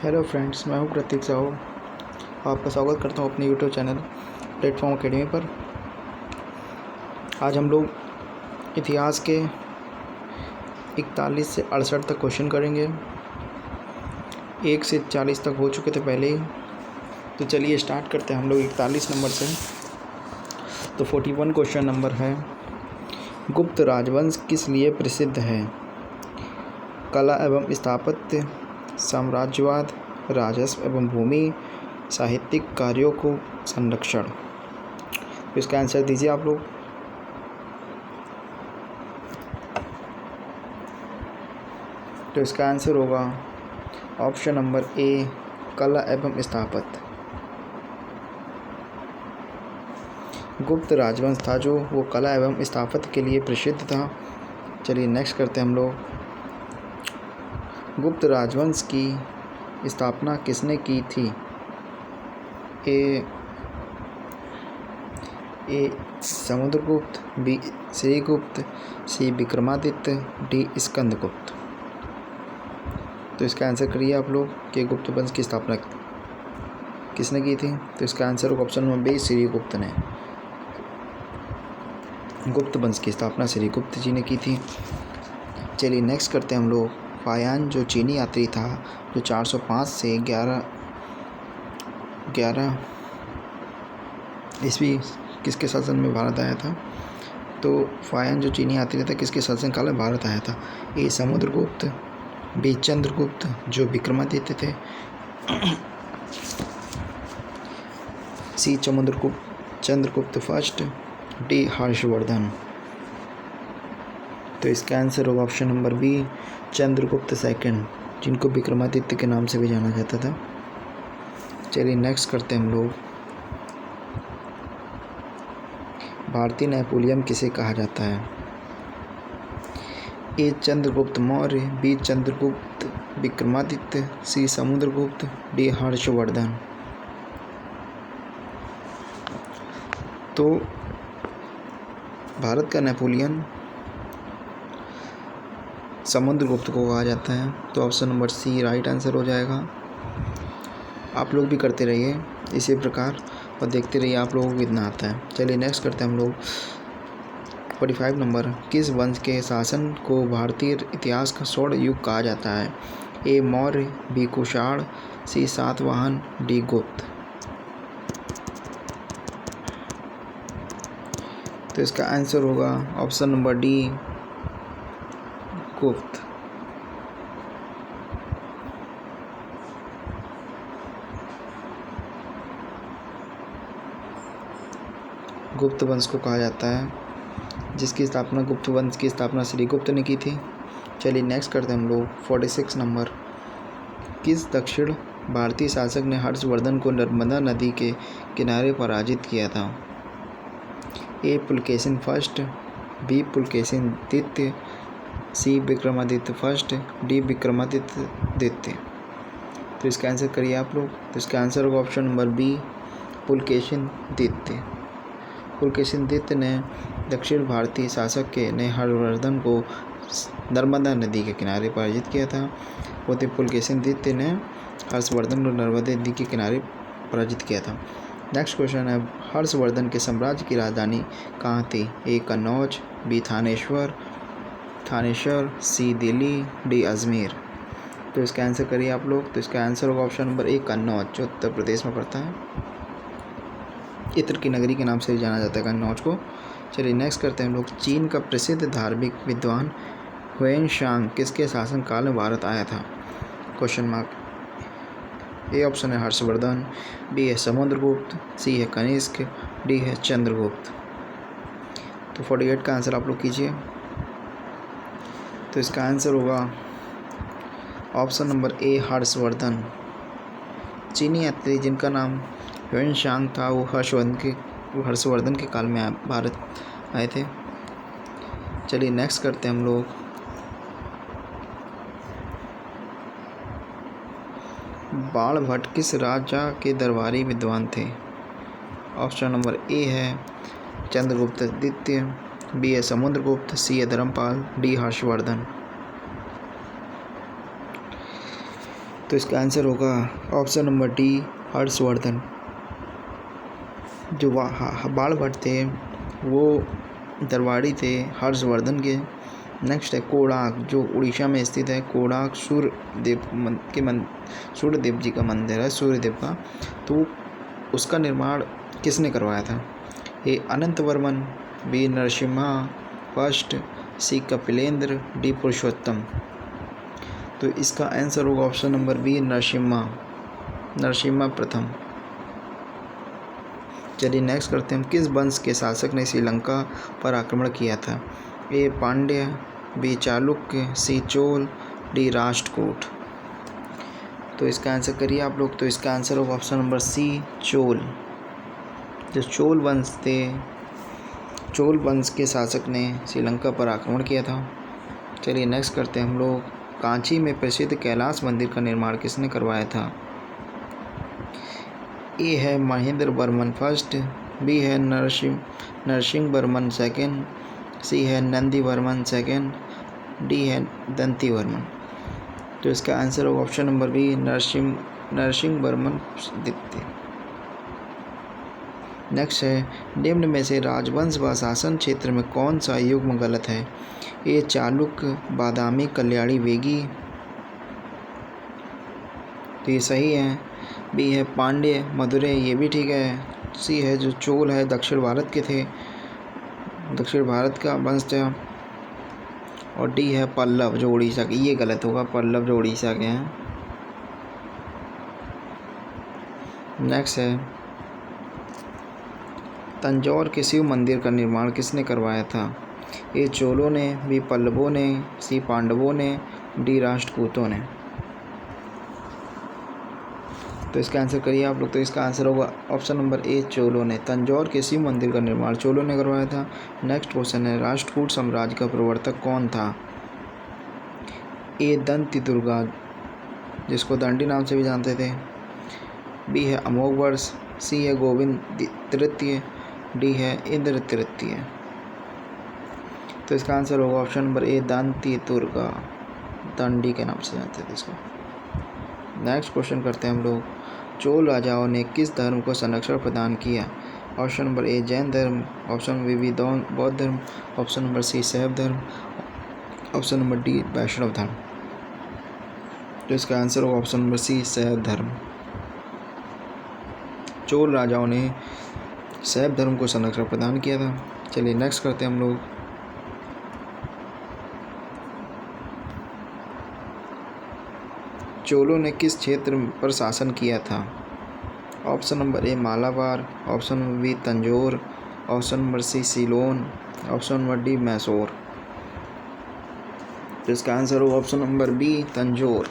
Hello friends, मैं हूं प्रतीक साहू। आपका स्वागत करता हूं अपने यूट्यूब चैनल प्लेटफॉर्म अकेडमी पर। आज हम लोग इतिहास के 41 से 68 तक क्वेश्चन करेंगे। 1 से 40 तक हो चुके थे पहले ही, तो चलिए स्टार्ट करते हैं हम लोग 41 नंबर से। तो 41 क्वेश्चन नंबर है, गुप्त राजवंश किस लिए प्रसिद्ध है? कला एवं स्थापत्य, साम्राज्यवाद, राजस्व एवं भूमि, साहित्यिक कार्यों को संरक्षण। तो इसका आंसर दीजिए आप लोग। तो इसका आंसर होगा ऑप्शन नंबर ए, कला एवं स्थापत्य। गुप्त राजवंश था जो वो कला एवं स्थापत्य के लिए प्रसिद्ध था। चलिए नेक्स्ट करते हैं हम लोग। गुप्त राजवंश की स्थापना किसने की थी? ए समुद्रगुप्त, बी श्रीगुप्त, सी विक्रमादित्य, डी स्कंदगुप्त। तो इसका आंसर करिए आप लोग कि गुप्त वंश की स्थापना किसने की थी। तो इसका आंसर होगा ऑप्शन नंबर बी, श्रीगुप्त ने। गुप्त वंश की स्थापना श्रीगुप्त जी ने की थी। चलिए नेक्स्ट करते हैं हम लोग। फायान जो चीनी यात्री था, जो 405 से 11 ईस्वी किसके शासन में भारत आया था? तो फायान जो चीनी यात्री था किसके शासन काल में भारत आया था? ए समुद्रगुप्त, बी चंद्रगुप्त जो विक्रमादित्य थे, C Chandragupta first, D Harshvardhan. तो इसका आंसर होगा option number B, Chandragupta second, जिनको विक्रमादित्य के नाम से भी जाना जाता था। चलिए नेक्स्ट करते हैं हम लोग। भारतीय नेपोलियन किसे कहा जाता है? ए चंद्रगुप्त मौर्य, बी चंद्रगुप्त विक्रमादित्य, सी समुद्रगुप्त, डी हर्षवर्धन। तो भारत का नेपोलियन समुद्रगुप्त को कहा जाता है। तो option number C right answer हो जाएगा। आप लोग भी करते रहिए इसी प्रकार और देखते रहिए आप लोगों को कितना आता है। चलिए नेक्स्ट करते हैं हम लोग 45 नंबर। किस वंश के शासन को भारतीय इतिहास का स्वर्ण युग कहा जाता है? ए मौर्य, बी कुषाण, सी सातवाहन, डी गुप्त। तो इसका आंसर होगा ऑप्शन नंबर डी, गुप्त। गुप्त वंश को कहा जाता है, जिसकी स्थापना गुप्त वंश की स्थापना श्रीगुप्त ने की थी। चलिए नेक्स्ट करते हैं हम लोग 46 नंबर। किस दक्षिण भारतीय शासक ने हर्षवर्धन को नर्मदा नदी के किनारे पराजित किया था? ए पुलकेशिन फर्स्ट, बी पुलकेशिन द्वितीय, सी विक्रमादित्य फर्स्ट, डी विक्रमादित्य द्वितीय। तो इसका आंसर करिए आप लोग। तो इसका आंसर होगा ऑप्शन नंबर बी, पुलकेशिन द्वितीय। पुलकेशिन द्वितीय ने दक्षिण भारतीय शासक ने हर्षवर्धन को नर्मदा नदी के किनारे पराजित किया था। वो थे पुलकेशिन द्वितीय ने हर्षवर्धन को नर्मदा नदी के किनारे पराजित किया था। नेक्स्ट क्वेश्चन है, हर्षवर्धन के साम्राज्य की राजधानी कहाँ थी? ए कन्नौज, बी थानेश्वर, सी दिल्ली, डी अजमेर। तो इसका आंसर करिए आप लोग। तो इसका आंसर होगा ऑप्शन नंबर ए, कन्नौज, जो उत्तर प्रदेश में पड़ता है। इत्र की नगरी के नाम से जाना जाता है कन्नौज को। चलिए नेक्स्ट करते हैं हम लोग। चीन का प्रसिद्ध धार्मिक विद्वान हुएनसांग किसके शासन काल में भारत आया था? Question mark. ए ऑप्शन है हर्षवर्धन, बी है समुद्रगुप्त, सी है कनिष्क, डी है चंद्रगुप्त। तो 48 का आंसर आप लोग कीजिए। तो इसका आंसर होगा ऑप्शन नंबर ए, हर्षवर्धन। चीनी यात्री जिनका नाम हुएनसांग था, वो हर्षवर्धन के काल में भारत आए थे। चलिए नेक्स्ट करते हैं हम लोग। बाणभट्ट किस राजा के दरबारी विद्वान थे? ऑप्शन नंबर ए है चंद्रगुप्त द्वितीय, बी है समुद्रगुप्त, सी है धर्मपाल, डी हर्षवर्धन। तो इसका आंसर होगा ऑप्शन नंबर डी, हर्षवर्धन। जो बाणभट्ट थे वो दरबारी थे हर्षवर्धन के। नेक्स्ट है कोणार्क, जो उड़ीसा में स्थित है। कोणार्क सूर्यदेव जी का मंदिर है, सूर्यदेव का। तो उसका निर्माण किसने करवाया था? ए अनंत वर्मन, बी नरसिम्हा फर्स्ट, सी कपिलेंद्र, डी पुरुषोत्तम। तो इसका आंसर होगा ऑप्शन नंबर बी, नरसिम्हा प्रथम। चलिए नेक्स्ट करते हैं। किस वंश के शासक ने श्रीलंका पर आक्रमण किया था? ए पांड्य, बी चालुक्य, सी चोल, डी राष्ट्रकूट। तो इसका आंसर करिए आप लोग। तो इसका आंसर होगा ऑप्शन नंबर सी, चोल। जो चोल वंश के शासक ने श्रीलंका पर आक्रमण किया था। चलिए नेक्स्ट करते हैं हम लोग। कांची में प्रसिद्ध कैलाश मंदिर का निर्माण किसने करवाया था? ए है महेंद्र वर्मन फर्स्ट, बी है नरसिंह वर्मन सेकेंड, सी है नंदी वर्मन सेकेंड, डी है दंती वर्मन। तो इसका आंसर होगा option number B, Narasimha Varman द्वितीय। नेक्स्ट है निम्न में से राजवंश व शासन क्षेत्र में कौन सा युग्म गलत है? ए चालुक्य, बादामी, कल्याणी, वेगी। तो ये सही है। बी है पांड्य, मदुरै, ये भी ठीक है। सी है जो चोल है, दक्षिण भारत के थे, दक्षिण भारत का वंश था। और डी है पल्लव, जो उड़ीसा के। ये गलत होगा, पल्लव जो उड़ीसा के हैं। नेक्स्ट है तंजौर के शिव मंदिर का निर्माण किसने करवाया था? ए चोलों ने, बी पल्लवों ने, सी पांडवों ने, डी राष्ट्रकूटों ने। तो इसका आंसर करिए आप लोग। तो इसका आंसर होगा ऑप्शन नंबर ए, चोलों ने। तंजौर के शिव मंदिर का निर्माण चोलों ने करवाया था। नेक्स्ट क्वेश्चन है राष्ट्रकूट साम्राज्य का प्रवर्तक कौन था? ए दंती दुर्गा, जिसको दंडी नाम से भी जानते थे, बी है अमोघवर्ष, सी है गोविंद तृतीय, डी है इंद्र तृतीय। तो इसका आंसर होगा ऑप्शन नंबर ए, दंती दुर्गा, दंडी के नाम से जानते थे इसको। नेक्स्ट क्वेश्चन करते हैं हम लोग। चोल राजाओं ने किस धर्म को संरक्षण प्रदान किया? ऑप्शन नंबर ए, जैन धर्म, ऑप्शन नंबर बी, बौद्ध धर्म, ऑप्शन नंबर सी, शैव धर्म, ऑप्शन नंबर डी, वैष्णव धर्म। तो इसका आंसर होगा ऑप्शन नंबर सी, शैव धर्म। चोल राजाओं ने शैव धर्म को संरक्षण प्रदान किया था। चलिए नेक्स्ट करते हैं हम लोग। चोलों ने किस क्षेत्र पर शासन किया था? Option number A, Malabar, option number B, Tanjore, option number C, Ceylon, option number D, Mysore. तो इसका आंसर होगा ऑप्शन नंबर बी, तंजौर।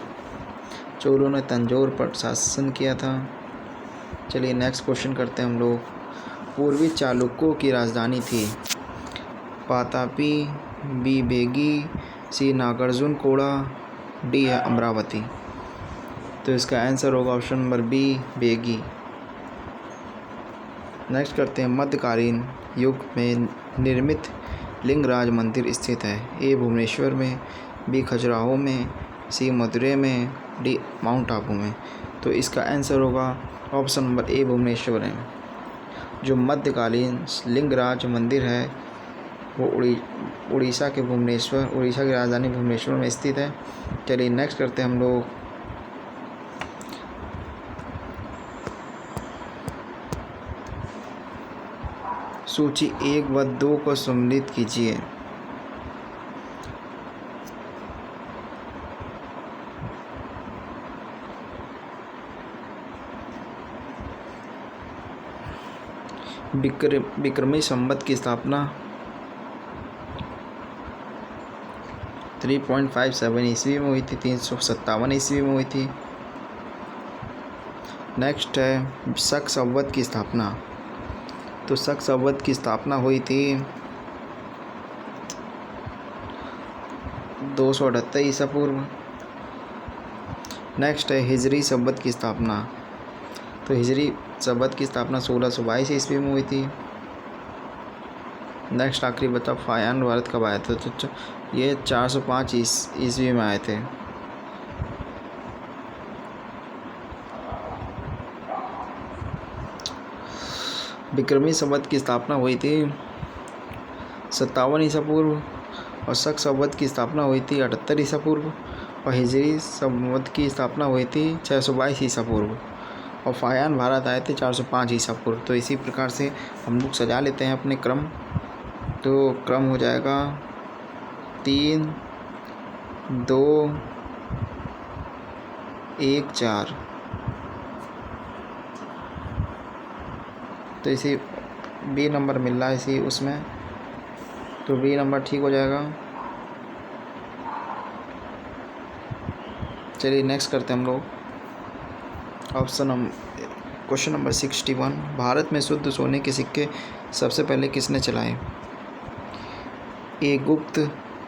चोलों ने तंजौर पर शासन किया था। चलिए नेक्स्ट क्वेश्चन करते हैं हम लोग। पूर्वी चालुक्यों की राजधानी थी? पातापी, बी बेगी, सी नागार्जुनकोड़ा, डी है अमरावती। तो इसका आंसर होगा ऑप्शन नंबर बी, बेगी। नेक्स्ट करते हैं मध्यकालीन युग में निर्मित लिंगराज मंदिर स्थित है? ए भुवनेश्वर में, बी खजुराहो में, सी मदुरै में, डी माउंट आबू में। तो इसका आंसर होगा ऑप्शन नंबर ए, भुवनेश्वर में। जो मध्यकालीन लिंगराज मंदिर है वो उड़ीसा की राजधानी भुवनेश्वर में स्थित है। चलिए नेक्स्ट करते हैं हम लोग। सूची 1 व 2 को सम्मिलित कीजिए। विक्रमी संवत की स्थापना 3.57 ईस्वी में हुई थी, 357 ईस्वी में हुई थी। नेक्स्ट है शक संवत की स्थापना। तो शक संवत की स्थापना हुई थी 278 ईसा पूर्व। नेक्स्ट है हिजरी संवत की स्थापना। तो हिजरी संवत की स्थापना 1622 ईस्वी में हुई थी। नेक्स्ट आखिरी बचा फायान भारत कब आया था? तो ये 405 ईस्वी में आए थे। विक्रमी संवत की स्थापना हुई थी 57 ईसा पूर्व, और शक संवत की स्थापना हुई थी 78 ईसा पूर्व, और हिजरी संवत की स्थापना हुई थी 622 ईसा पूर्व, और फायान भारत आए थे 405 ईसा पूर्व। तो इसी प्रकार से हम लोग सजा लेते हैं अपने क्रम। तो क्रम हो जाएगा 3, 2, 1, 4। तो इसी बी नंबर मिल रहा है इसी उसमें, तो बी नंबर ठीक हो जाएगा। चलिए नेक्स्ट करते हैं हम लोग क्वेश्चन नंबर 61। भारत में शुद्ध सोने के सिक्के सबसे पहले किसने चलाए? ए गुप्त,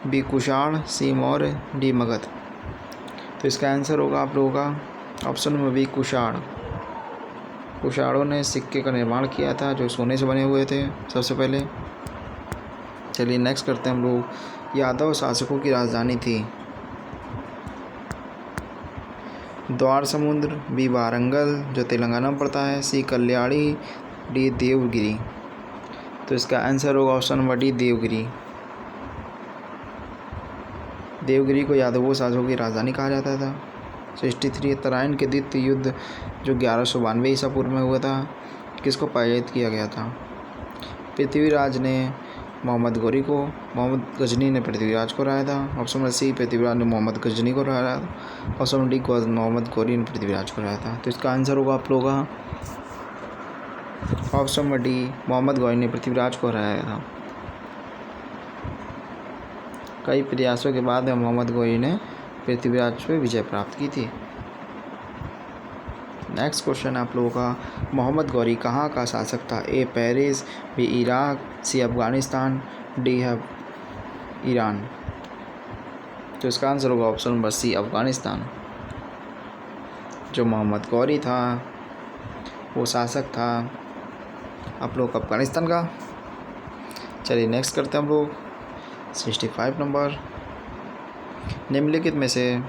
बी कुषाण, सी मौर्य, डी मगध। तो इसका आंसर होगा आप लोगों का ऑप्शन नंबर बी कुषाण। कुषाणों ने सिक्के का निर्माण किया था जो सोने से बने हुए थे सबसे पहले। चलिए नेक्स्ट करते हैं हम लोग यादव शासकों की राजधानी थी द्वार समुद्र, बी वारंगल जो तेलंगाना में पड़ता है, सी कल्याणी, डी देवगिरी। तो इसका आंसर होगा option number D Devagiri. Devagiri को यादवों शासकों की राजधानी कहा जाता था। 63 तराइन के द्वितीय युद्ध जो 1192 ईसा पूर्व में हुआ था, किसको पराजित किया गया था? पृथ्वीराज ने मोहम्मद गौरी को, मोहम्मद गजनी ने पृथ्वीराज को हराया था। ऑप्शन नंबर सी पृथ्वीराज ने मोहम्मद गजनी को हराया था। Option number D Mohammad Ghori ने पृथ्वीराज को हराया था। तो इसका आंसर होगा आप लोगों का option number D Mohammad Ghori ने पृथ्वीराज को हराया था। कई प्रयासों के बाद मोहम्मद गौरी ने पृथ्वीराज पर विजय प्राप्त की थी। नेक्स्ट क्वेश्चन आप लोगों का मोहम्मद गौरी कहाँ का शासक था? ए पेरिस, बी इराक, सी अफगानिस्तान, डी है ईरान। तो इसका आंसर होगा ऑप्शन नंबर सी अफगानिस्तान। जो मोहम्मद गौरी था वो शासक था आप लोग अफगानिस्तान का। चलिए नेक्स्ट करते हैं हम लोग 65 नंबर। निम्नलिखित में से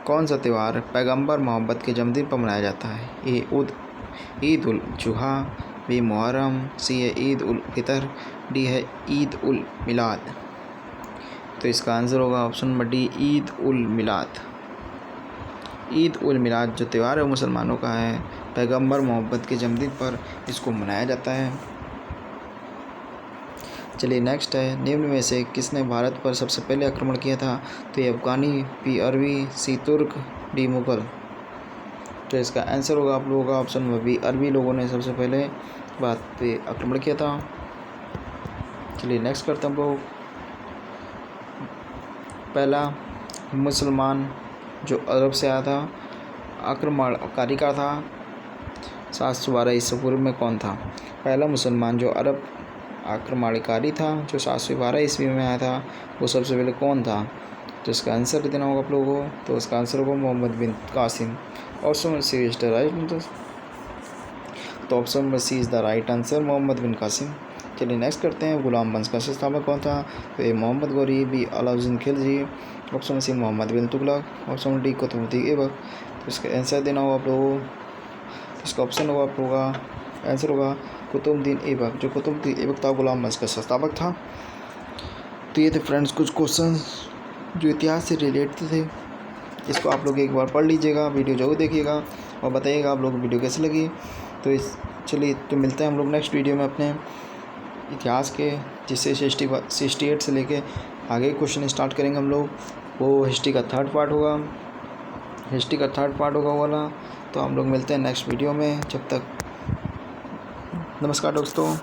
कौन सा त्यौहार पैगंबर मोहम्मद के जन्मदिन पर मनाया जाता है? ए ईद उल जुहा, बी मुहर्रम, सी है ईद उल फितर, डी है ईद उल मिलाद। तो इसका आंसर होगा option number D Eid ul मिलाद। ईद उल मिलाद जो त्यौहार है मुसलमानों का है, पैगंबर मोहम्मद के जन्मदिन पर इसको मनाया जाता है। चलिए नेक्स्ट है निम्न में से किसने भारत पर सबसे पहले आक्रमण किया था? तो ये अफगानी, बी अरबी, सी तुर्क, डी मुगल। तो इसका आंसर होगा आप लोगों का ऑप्शन नंबर बी अरबी लोगों ने सबसे पहले भारत पे आक्रमण किया था। चलिए नेक्स्ट करते हैं हम लोग पहला मुसलमान जो अरब से आया था आक्रमणकारी का था 712 ईसा पूर्व में कौन था? पहला मुसलमान जो अरब आक्रमणकारी था जो 712 ईस्वी में आया था वो सबसे पहले कौन था? तो इसका आंसर देना होगा आप लोगों को। तो इसका आंसर होगा Muhammad bin Qasim. Option number C is the right answer. तो option number C is the right answer Muhammad bin Qasim. चलिए नेक्स्ट करते हैं गुलाम वंश का संस्थापक कौन था? तो A Muhammad Ghori, B Alauddin Khilji, option number C Muhammad bin Tughlaq, option number D Qutbuddin Aibak. तो इसका आंसर देना होगा आप लोगों को। इसका ऑप्शन होगा आप लोगों का आंसर होगा कुतुबुद्दीन ऐबक। जो कुतुबुद्दीन ऐबक था गुलाम वंश का संस्थापक था। तो ये थे फ्रेंड्स कुछ क्वेश्चंस जो इतिहास से रिलेटेड थे। इसको आप लोग एक बार पढ़ लीजिएगा, वीडियो जरूर देखिएगा और बताइएगा आप लोग को वीडियो कैसी लगी। तो चलिए तो मिलते हैं हम लोग नेक्स्ट वीडियो में अपने इतिहास के, जिससे 68 से लेके आगे क्वेश्चन स्टार्ट करेंगे हम लोग। वो हिस्ट्री का थर्ड पार्ट होगा वाला। तो हम लोग मिलते हैं नेक्स्ट वीडियो में। जब तक नमस्कार दोस्तों।